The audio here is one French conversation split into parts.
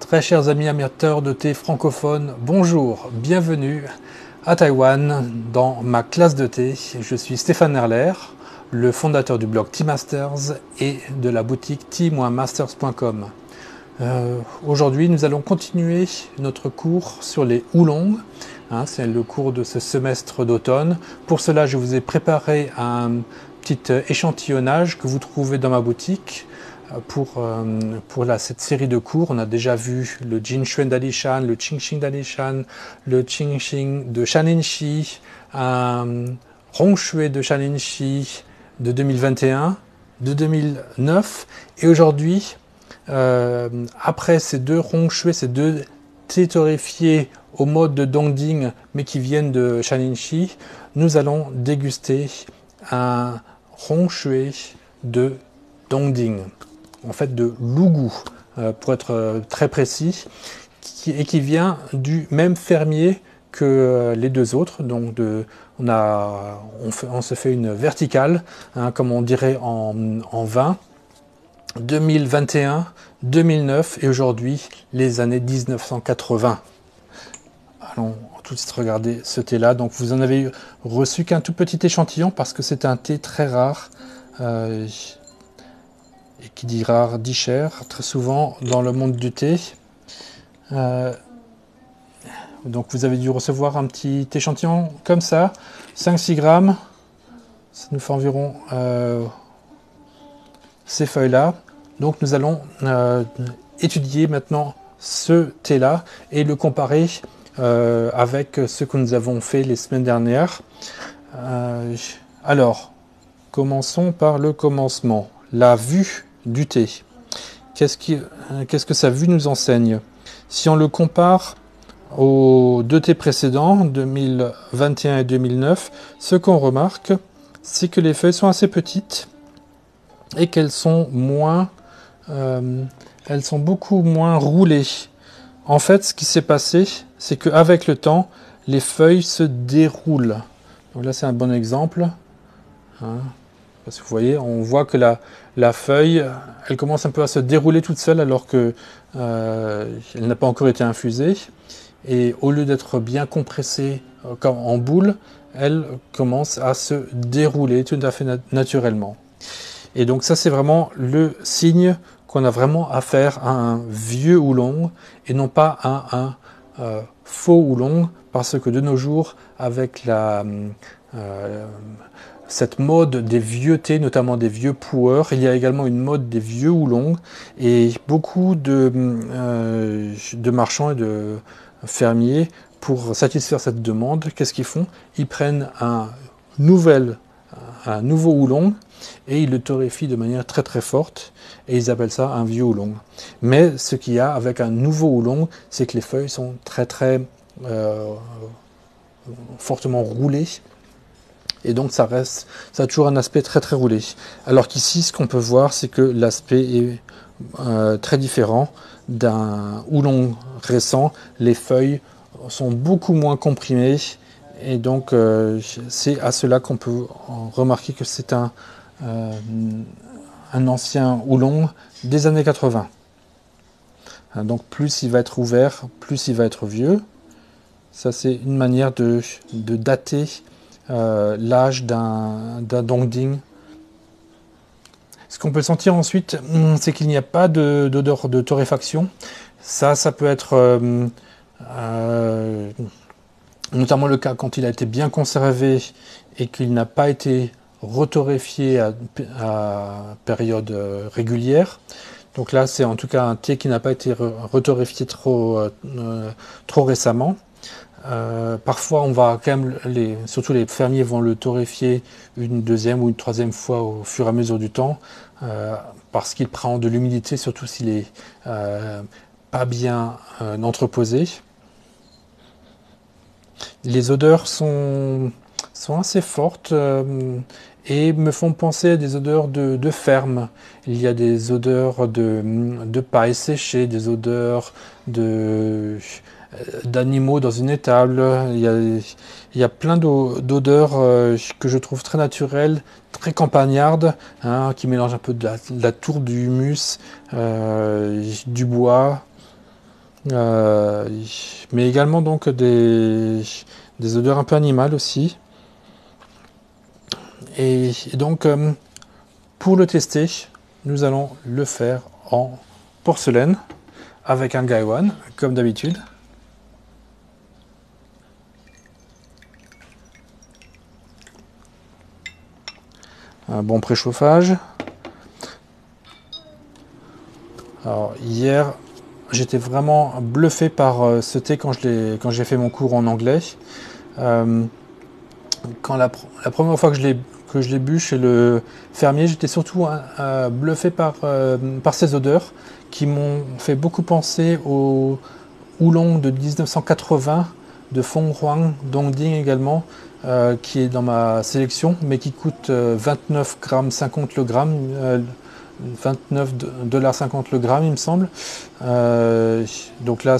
Très chers amis amateurs de thé francophone, bonjour, bienvenue à Taïwan dans ma classe de thé. Je suis Stéphane Nerler, le fondateur du blog Tea Masters et de la boutique tea-masters.com. Aujourd'hui, nous allons continuer notre cours sur les oolongs. C'est le cours de ce semestre d'automne. Pour cela, je vous ai préparé un petit échantillonnage que vous trouvez dans ma boutique. Pour cette série de cours, on a déjà vu le Jinxuan d'Alishan, le Qingxing d'Alishan, le Qingxing de Shaninxi, Rongshui de Shaninxi de 2021, de 2009. Et aujourd'hui, après ces deux Rongshui, ces deux thés torréfiés au mode de Dongding, mais qui viennent de Shaninxi, nous allons déguster un Rongshui de Dongding. En fait de Lugu, pour être très précis, qui vient du même fermier que les deux autres. Donc on se fait une verticale, comme on dirait en vin, 2021, 2009 et aujourd'hui les années 1980. Allons tout de suite regarder ce thé-là. Donc vous en avez reçu qu'un tout petit échantillon parce que c'est un thé très rare. Et qui dit rare dit cher, très souvent dans le monde du thé. Donc vous avez dû recevoir un petit échantillon comme ça, 5-6 grammes, ça nous fait environ ces feuilles-là. Donc nous allons étudier maintenant ce thé-là et le comparer avec ce que nous avons fait les semaines dernières. Alors, commençons par le commencement. La vue du thé. Qu'est-ce que sa vue nous enseigne? Si on le compare aux deux thés précédents, 2021 et 2009, ce qu'on remarque, c'est que les feuilles sont assez petites et qu'elles sont beaucoup moins roulées. En fait, ce qui s'est passé, c'est qu'avec le temps, les feuilles se déroulent. Donc là, c'est un bon exemple. Parce que vous voyez, on voit que la feuille, elle commence un peu à se dérouler toute seule alors qu'elle n'a pas encore été infusée. Et au lieu d'être bien compressée comme en boule, elle commence à se dérouler tout à fait naturellement. Et donc ça, c'est vraiment le signe qu'on a vraiment affaire à un vieux oolong et non pas à un faux oolong, parce que de nos jours, avec cette mode des vieux thés, notamment des vieux pu'er, il y a également une mode des vieux oolongs et beaucoup de marchands et de fermiers, pour satisfaire cette demande, qu'est-ce qu'ils font? Ils prennent un nouveau oolong et ils le torréfient de manière très très forte et ils appellent ça un vieux oolong. Mais ce qu'il y a avec un nouveau oolong, c'est que les feuilles sont très très fortement roulées. Et donc ça a toujours un aspect très très roulé. Alors qu'ici, ce qu'on peut voir, c'est que l'aspect est très différent d'un oolong récent. Les feuilles sont beaucoup moins comprimées. Et donc c'est à cela qu'on peut remarquer que c'est un ancien oolong des années 80. Donc plus il va être ouvert, plus il va être vieux. Ça, c'est une manière de dater l'âge d'un Dongding. Ce qu'on peut sentir ensuite, c'est qu'il n'y a pas d'odeur de torréfaction. Ça peut être notamment le cas quand il a été bien conservé et qu'il n'a pas été retorréfié à période régulière. Donc là, c'est en tout cas un thé qui n'a pas été retorréfié trop récemment. Parfois, on va quand même, surtout les fermiers vont le torréfier une deuxième ou une troisième fois au fur et à mesure du temps, parce qu'il prend de l'humidité, surtout s'il est pas bien entreposé. Les odeurs sont assez fortes et me font penser à des odeurs de ferme. Il y a des odeurs de paille séchée, des odeurs d'animaux dans une étable. Il y a plein d'odeurs que je trouve très naturelles, très campagnardes, qui mélangent un peu de la tourbe, du humus, du bois. Euh, mais également donc des odeurs un peu animales aussi. Et donc pour le tester, nous allons le faire en porcelaine avec un Gaiwan comme d'habitude. Un bon préchauffage. Alors hier, j'étais vraiment bluffé par ce thé quand j'ai fait mon cours en anglais. Quand la première fois que je l'ai bu chez le fermier, j'étais surtout bluffé par ces odeurs qui m'ont fait beaucoup penser au Oolong de 1980 de Fong Huang Dongding également, qui est dans ma sélection, mais qui coûte 29 grammes 50 le gramme, 29,50 $ le gramme, il me semble. Donc là,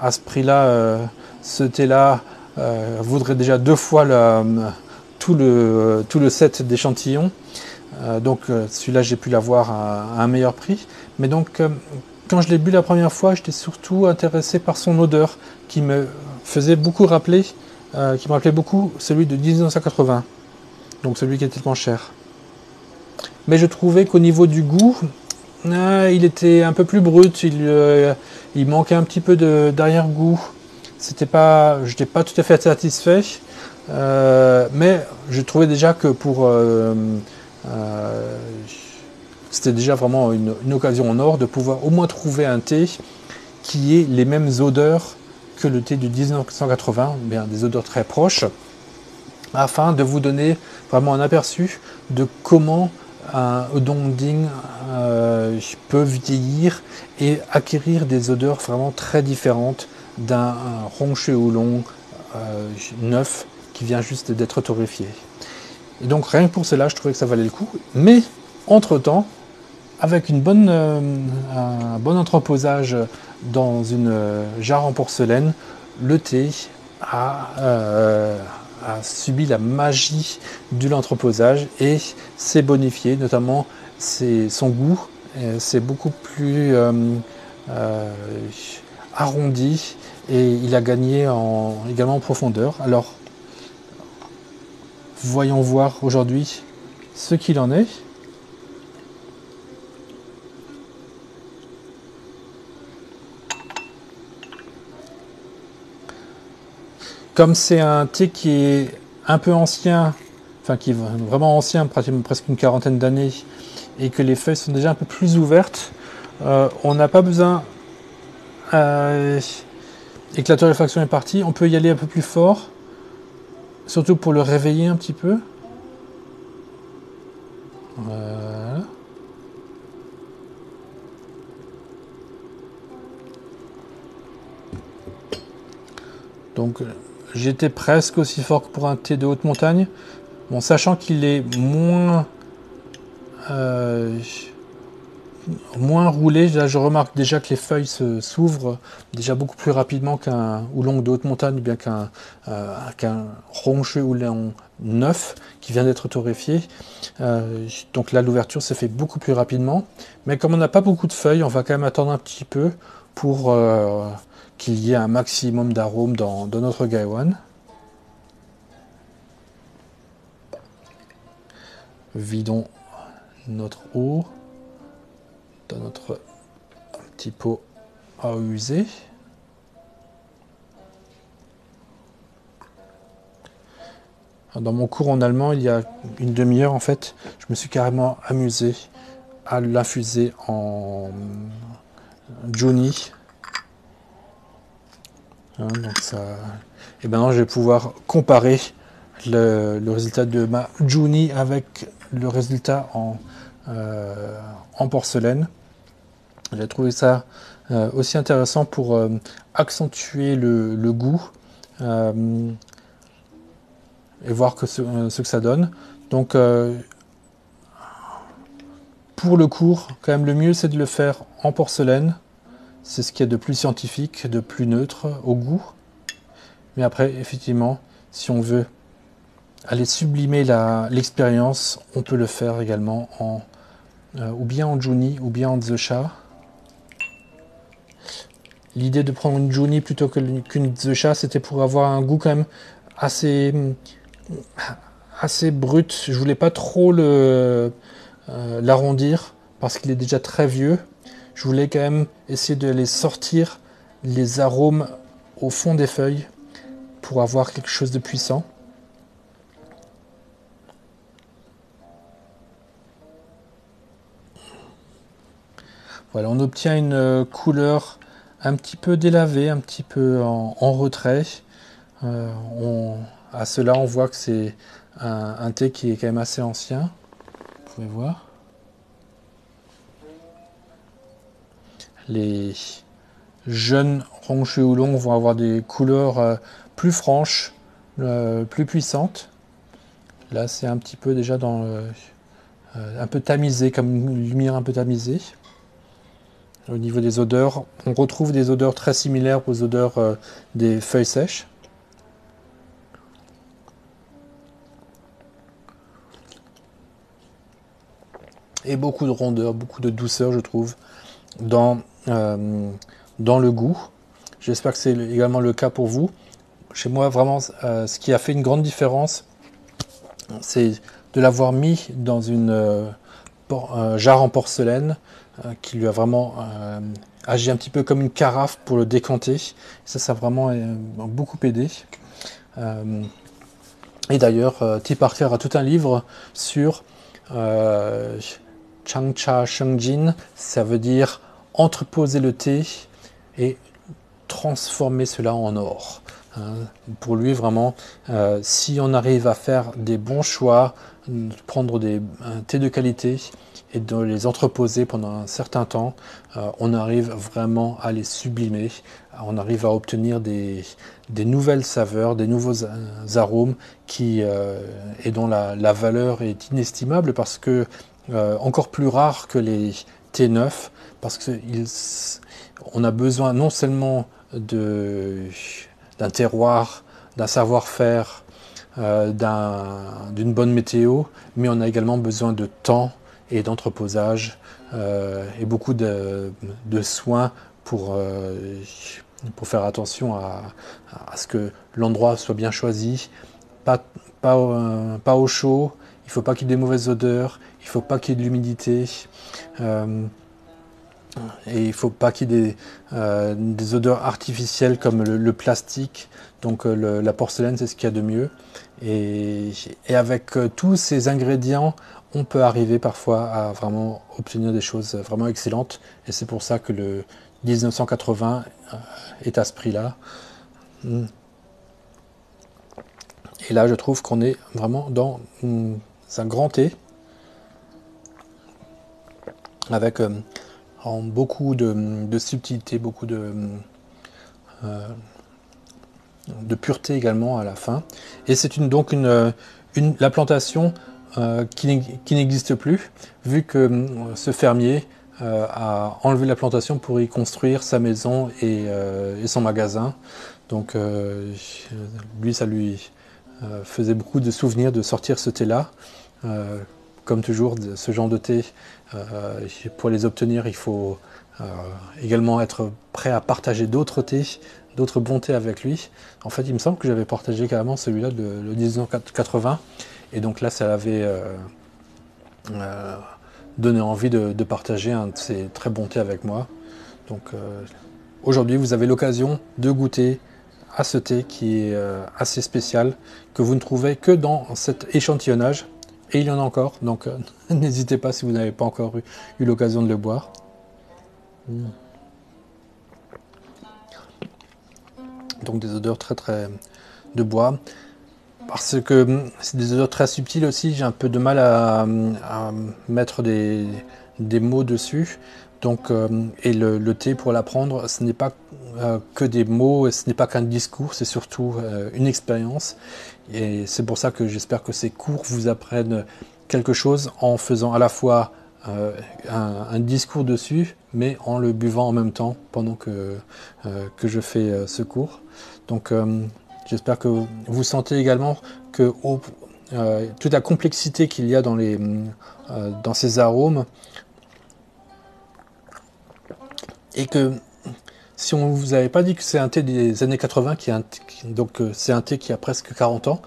à ce prix-là, ce thé-là vaudrait déjà 2 fois tout le set d'échantillons. Donc celui-là, j'ai pu l'avoir à un meilleur prix. Mais donc, quand je l'ai bu la première fois, j'étais surtout intéressé par son odeur qui me faisait beaucoup rappeler, qui me rappelait beaucoup celui de 1980, donc celui qui était tellement cher. Mais je trouvais qu'au niveau du goût, il était un peu plus brut, il manquait un petit peu d'arrière-goût. J'étais pas tout à fait satisfait, mais je trouvais déjà que c'était déjà vraiment une occasion en or de pouvoir au moins trouver un thé qui ait les mêmes odeurs que le thé du 1980, bien des odeurs très proches, afin de vous donner vraiment un aperçu de comment un Dongding peut vieillir et acquérir des odeurs vraiment très différentes d'un Rongshue Oolong neuf qui vient juste d'être torréfié. Et donc rien que pour cela, je trouvais que ça valait le coup. Mais entre-temps, avec un bon entreposage dans une jarre en porcelaine, le thé a subi la magie de l'entreposage et s'est bonifié, notamment son goût. C'est beaucoup plus arrondi et il a gagné également en profondeur. Alors, voyons voir aujourd'hui ce qu'il en est. Comme c'est un thé qui est un peu ancien, enfin qui est vraiment ancien, pratiquement presque une quarantaine d'années, et que les feuilles sont déjà un peu plus ouvertes, on n'a pas besoin, et que la torréfaction est partie, on peut y aller un peu plus fort, surtout pour le réveiller un petit peu. Voilà. Donc j'étais presque aussi fort que pour un thé de haute montagne, bon, sachant qu'il est moins roulé. Là, je remarque déjà que les feuilles s'ouvrent déjà beaucoup plus rapidement qu'un Oolong de haute montagne, ou bien qu'un Rongshue Oolong neuf qui vient d'être torréfié. Donc là, l'ouverture se fait beaucoup plus rapidement. Mais comme on n'a pas beaucoup de feuilles, on va quand même attendre un petit peu pour qu'il y ait un maximum d'arômes dans notre Gaiwan. Vidons notre eau dans notre petit pot à user. Dans mon cours en allemand, il y a une demi-heure, en fait, je me suis carrément amusé à l'infuser en Juni. Donc ça... Et maintenant, je vais pouvoir comparer le résultat de ma Juni avec le résultat en porcelaine. J'ai trouvé ça aussi intéressant pour accentuer le goût et voir ce que ça donne. Donc pour le cours, quand même le mieux c'est de le faire en porcelaine. C'est ce qu'il y a de plus scientifique, de plus neutre au goût. Mais après, effectivement, si on veut aller sublimer l'expérience, on peut le faire également ou bien en Juni ou bien en Zesha. l'idée de prendre une Juni plutôt qu'une The Cha, c'était pour avoir un goût quand même assez, assez brut. Je voulais pas trop l'arrondir parce qu'il est déjà très vieux. Je voulais quand même essayer de les sortir, les arômes au fond des feuilles pour avoir quelque chose de puissant. Voilà, on obtient une couleur un petit peu délavée, un petit peu en retrait. À cela, on voit que c'est un thé qui est quand même assez ancien. Vous pouvez voir. Les jeunes Rongshui Oolong vont avoir des couleurs plus franches, plus puissantes. Là, c'est un petit peu déjà un peu tamisé, comme une lumière un peu tamisée. Au niveau des odeurs, on retrouve des odeurs très similaires aux odeurs des feuilles sèches. Et beaucoup de rondeur, beaucoup de douceur, je trouve, dans le goût. J'espère que c'est également le cas pour vous. Chez moi, vraiment, ce qui a fait une grande différence, c'est de l'avoir mis dans une jarre en porcelaine qui lui a vraiment agi un petit peu comme une carafe pour le décanter. Ça a vraiment beaucoup aidé. Et d'ailleurs, T. Parker a tout un livre sur Changcha Shengjin. Ça veut dire entreposer le thé et transformer cela en or. Pour lui, vraiment, si on arrive à faire des bons choix, prendre un thé de qualité et de les entreposer pendant un certain temps, on arrive vraiment à les sublimer. On arrive à obtenir des nouvelles saveurs, des nouveaux arômes et dont la valeur est inestimable parce que encore plus rare que les thés neufs, parce qu'on a besoin non seulement d'un terroir, d'un savoir-faire, d'une bonne météo, mais on a également besoin de temps et d'entreposage et beaucoup de soins pour faire attention à ce que l'endroit soit bien choisi, pas au chaud, il ne faut pas qu'il y ait des mauvaises odeurs, il ne faut pas qu'il y ait de l'humidité. Et il ne faut pas qu'il y ait des odeurs artificielles comme le plastique. Donc la porcelaine, c'est ce qu'il y a de mieux. Et avec tous ces ingrédients, on peut arriver parfois à vraiment obtenir des choses vraiment excellentes. Et c'est pour ça que le 1980 est à ce prix-là. Et là, je trouve qu'on est vraiment dans un grand thé avec beaucoup de subtilité, beaucoup de pureté également à la fin. Et c'est donc la plantation qui n'existe plus, vu que ce fermier a enlevé la plantation pour y construire sa maison et son magasin. Donc lui, ça lui faisait beaucoup de souvenirs de sortir ce thé-là. Comme toujours, ce genre de thé, pour les obtenir, il faut également être prêt à partager d'autres thés, d'autres bons thés avec lui. En fait, il me semble que j'avais partagé carrément celui-là, le 1980, et donc là, ça l'avait donné envie de partager un de ces très bons thés avec moi. Donc aujourd'hui, vous avez l'occasion de goûter à ce thé qui est assez spécial, que vous ne trouvez que dans cet échantillonnage. Et il y en a encore, donc n'hésitez pas si vous n'avez pas encore eu l'occasion de le boire. Donc des odeurs très de bois. Parce que c'est des odeurs très subtiles aussi, j'ai un peu de mal à mettre des mots dessus. Donc, et le thé, pour l'apprendre, ce n'est pas que des mots, et ce n'est pas qu'un discours, c'est surtout une expérience. Et c'est pour ça que j'espère que ces cours vous apprennent quelque chose en faisant à la fois un discours dessus, mais en le buvant en même temps pendant que je fais ce cours. Donc j'espère que vous sentez également que toute la complexité qu'il y a dans ces arômes, et que si on vous avait pas dit que c'est un thé des années 80, donc c'est un thé qui a presque 40 ans,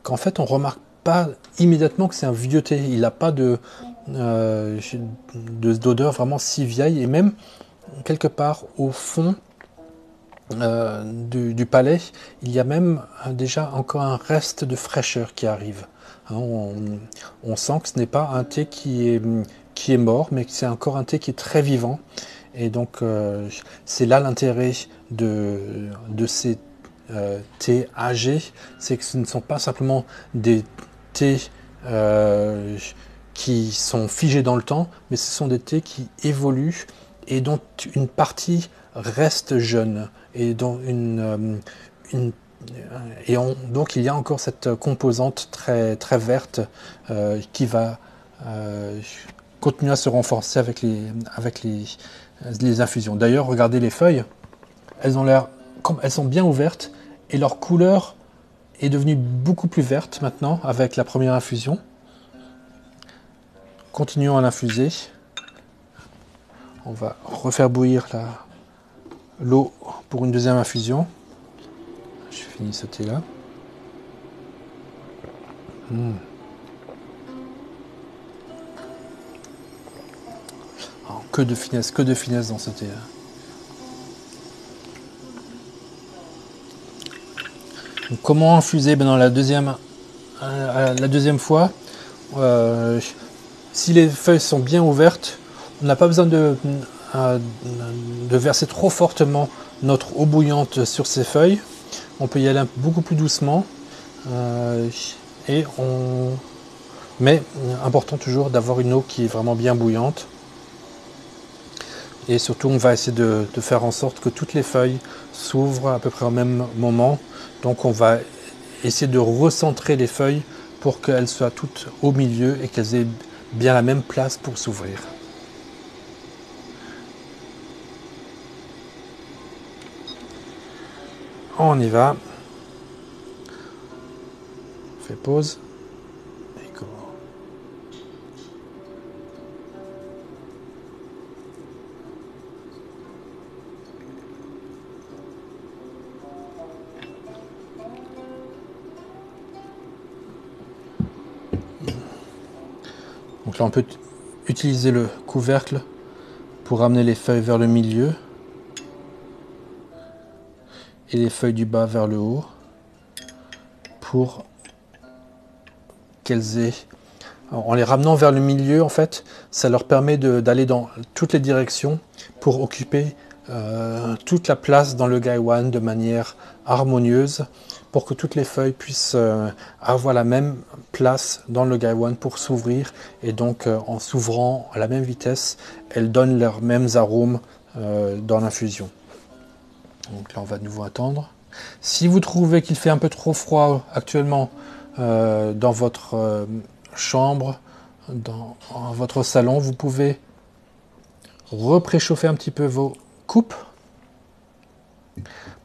qu'en fait on remarque pas immédiatement que c'est un vieux thé. Il n'a pas d'odeur vraiment si vieille, et même quelque part au fond du palais, il y a même déjà encore un reste de fraîcheur qui arrive. Hein, on sent que ce n'est pas un thé qui est mort, mais que c'est encore un thé qui est très vivant. Et donc, c'est là l'intérêt de ces thés âgés, c'est que ce ne sont pas simplement des thés qui sont figés dans le temps, mais ce sont des thés qui évoluent et dont une partie reste jeune. Et dont donc il y a encore cette composante très, très verte qui va continuer à se renforcer avec les infusions. D'ailleurs, regardez les feuilles, elles ont l'air, comme elles sont bien ouvertes, et leur couleur est devenue beaucoup plus verte maintenant avec la première infusion. Continuons à l'infuser. On va refaire bouillir l'eau pour une deuxième infusion. Je finis ce thé là. Oh, que de finesse dans ce thé là. Donc, comment infuser? Dans la deuxième fois, si les feuilles sont bien ouvertes, on n'a pas besoin de verser trop fortement notre eau bouillante sur ces feuilles. On peut y aller beaucoup plus doucement. Mais important toujours d'avoir une eau qui est vraiment bien bouillante. Et surtout, on va essayer de faire en sorte que toutes les feuilles s'ouvrent à peu près au même moment. Donc on va essayer de recentrer les feuilles pour qu'elles soient toutes au milieu et qu'elles aient bien la même place pour s'ouvrir. On y va. On fait pause. Et go. Donc là, on peut utiliser le couvercle pour ramener les feuilles vers le milieu et les feuilles du bas vers le haut pour qu'elles aient... En les ramenant vers le milieu, en fait, ça leur permet d'aller dans toutes les directions pour occuper toute la place dans le gaiwan de manière harmonieuse, pour que toutes les feuilles puissent avoir la même place dans le gaiwan pour s'ouvrir, et donc en s'ouvrant à la même vitesse, elles donnent leurs mêmes arômes dans l'infusion. Donc là, on va de nouveau attendre. Si vous trouvez qu'il fait un peu trop froid actuellement dans votre chambre, dans votre salon, vous pouvez repréchauffer un petit peu vos coupes,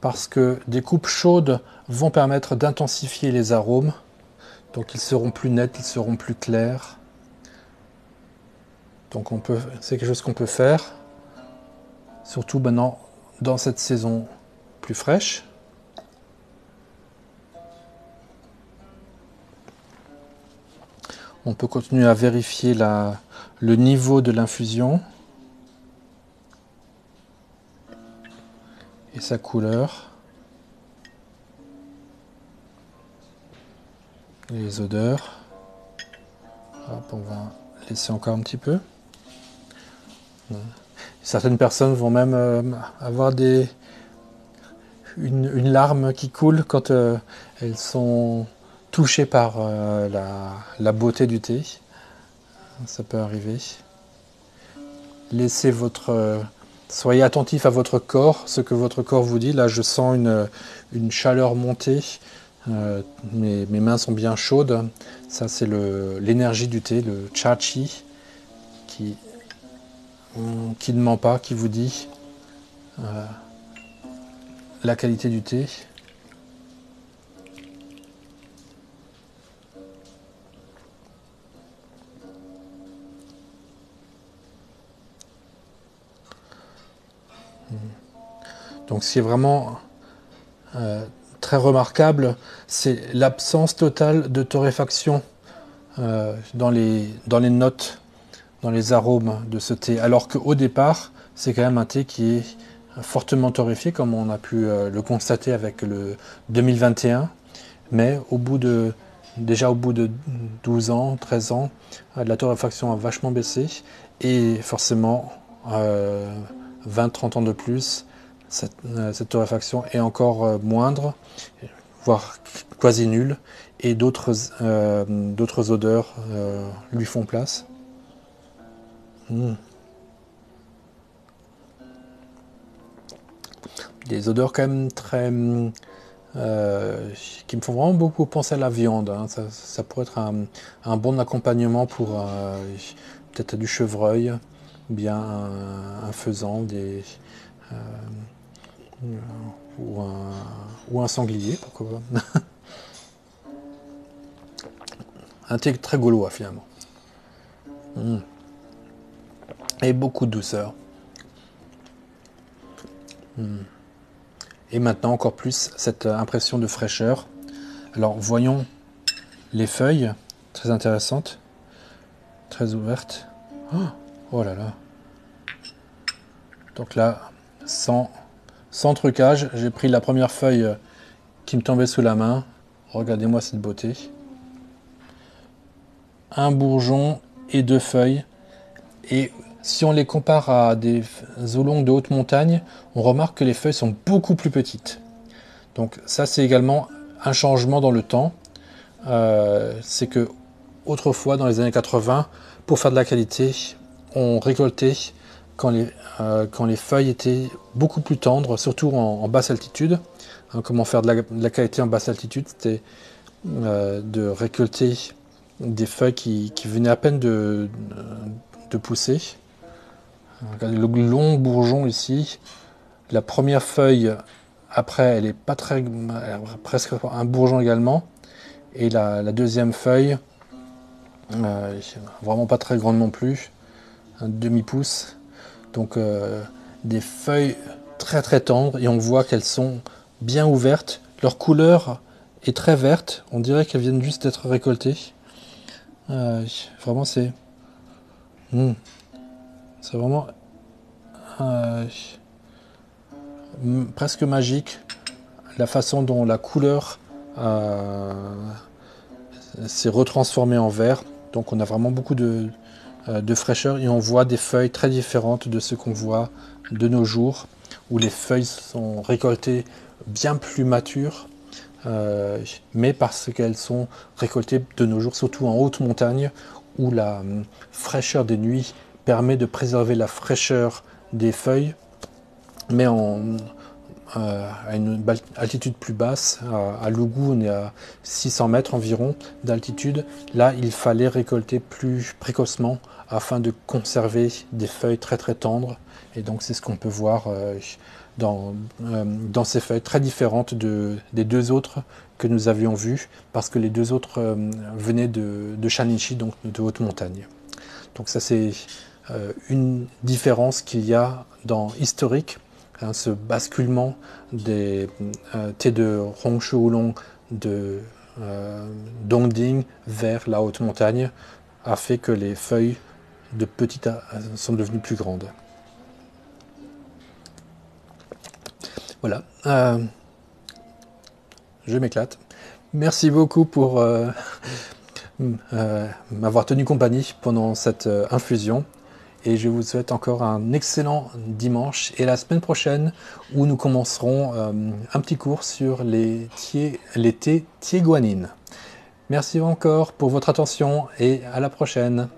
parce que des coupes chaudes vont permettre d'intensifier les arômes, donc ils seront plus nets, ils seront plus clairs. Donc c'est quelque chose qu'on peut faire, surtout maintenant dans cette saison plus fraîche. On peut continuer à vérifier le niveau de l'infusion et sa couleur, les odeurs. Hop, on va laisser encore un petit peu. Certaines personnes vont même avoir une larme qui coule quand elles sont touchées par la beauté du thé. Ça peut arriver. Soyez attentif à votre corps, ce que votre corps vous dit. Là, je sens une chaleur monter. Mes mains sont bien chaudes. Ça, c'est l'énergie du thé, le cha-chi, qui ne ment pas, qui vous dit la qualité du thé. Donc ce qui est vraiment très remarquable, c'est l'absence totale de torréfaction dans les notes, dans les arômes de ce thé. Alors qu'au départ, c'est quand même un thé qui est fortement torréfié, comme on a pu le constater avec le 2021. Mais déjà au bout de 12 ans, 13 ans, la torréfaction a vachement baissé. Et forcément, 20-30 ans de plus, cette torréfaction est encore moindre, voire quasi nulle, et d'autres odeurs lui font place. Des odeurs quand même très... qui me font vraiment beaucoup penser à la viande. Hein. Ça pourrait être un bon accompagnement pour peut-être du chevreuil, bien un faisan, ou un sanglier, pourquoi pas. Un thé très gaulois finalement. Et beaucoup de douceur. Et maintenant encore plus cette impression de fraîcheur. Alors voyons les feuilles, très intéressantes, très ouvertes. Oh là là. Donc là, sans trucage, j'ai pris la première feuille qui me tombait sous la main. Regardez-moi cette beauté. Un bourgeon et 2 feuilles. Et si on les compare à des oolongs de haute montagne, on remarque que les feuilles sont beaucoup plus petites. Donc ça, c'est également un changement dans le temps. C'est que autrefois, dans les années 80, pour faire de la qualité, on récoltait quand les feuilles étaient beaucoup plus tendres, surtout en basse altitude. Hein, comment faire de la qualité en basse altitude? C'était de récolter des feuilles qui venaient à peine de pousser. Regardez le long bourgeon ici. La première feuille, après, elle est pas très... presque un bourgeon également. Et la deuxième feuille, vraiment pas très grande non plus. Un demi-pouce. Donc des feuilles très très tendres. Et on voit qu'elles sont bien ouvertes. Leur couleur est très verte. On dirait qu'elles viennent juste d'être récoltées. Vraiment, c'est vraiment presque magique la façon dont la couleur s'est retransformée en vert. Donc on a vraiment beaucoup de fraîcheur et on voit des feuilles très différentes de ce qu'on voit de nos jours, où les feuilles sont récoltées bien plus matures, mais parce qu'elles sont récoltées de nos jours, surtout en haute montagne, où la fraîcheur des nuits permet de préserver la fraîcheur des feuilles, mais à une altitude plus basse. À Lougou, on est à 600 mètres environ d'altitude. Là, il fallait récolter plus précocement afin de conserver des feuilles très très tendres. Et donc c'est ce qu'on peut voir dans ces feuilles très différentes des deux autres que nous avions vues, parce que les deux autres venaient de Shanichi, donc de haute montagne. Donc ça, c'est une différence qu'il y a dans historique, hein, ce basculement des thés de Hongshu Oolong de Dongding vers la haute montagne a fait que les feuilles de petites sont devenues plus grandes. Voilà, je m'éclate. Merci beaucoup pour m'avoir tenu compagnie pendant cette infusion. Et je vous souhaite encore un excellent dimanche et la semaine prochaine où nous commencerons un petit cours sur les thés Tie Guanyin. Merci encore pour votre attention et à la prochaine.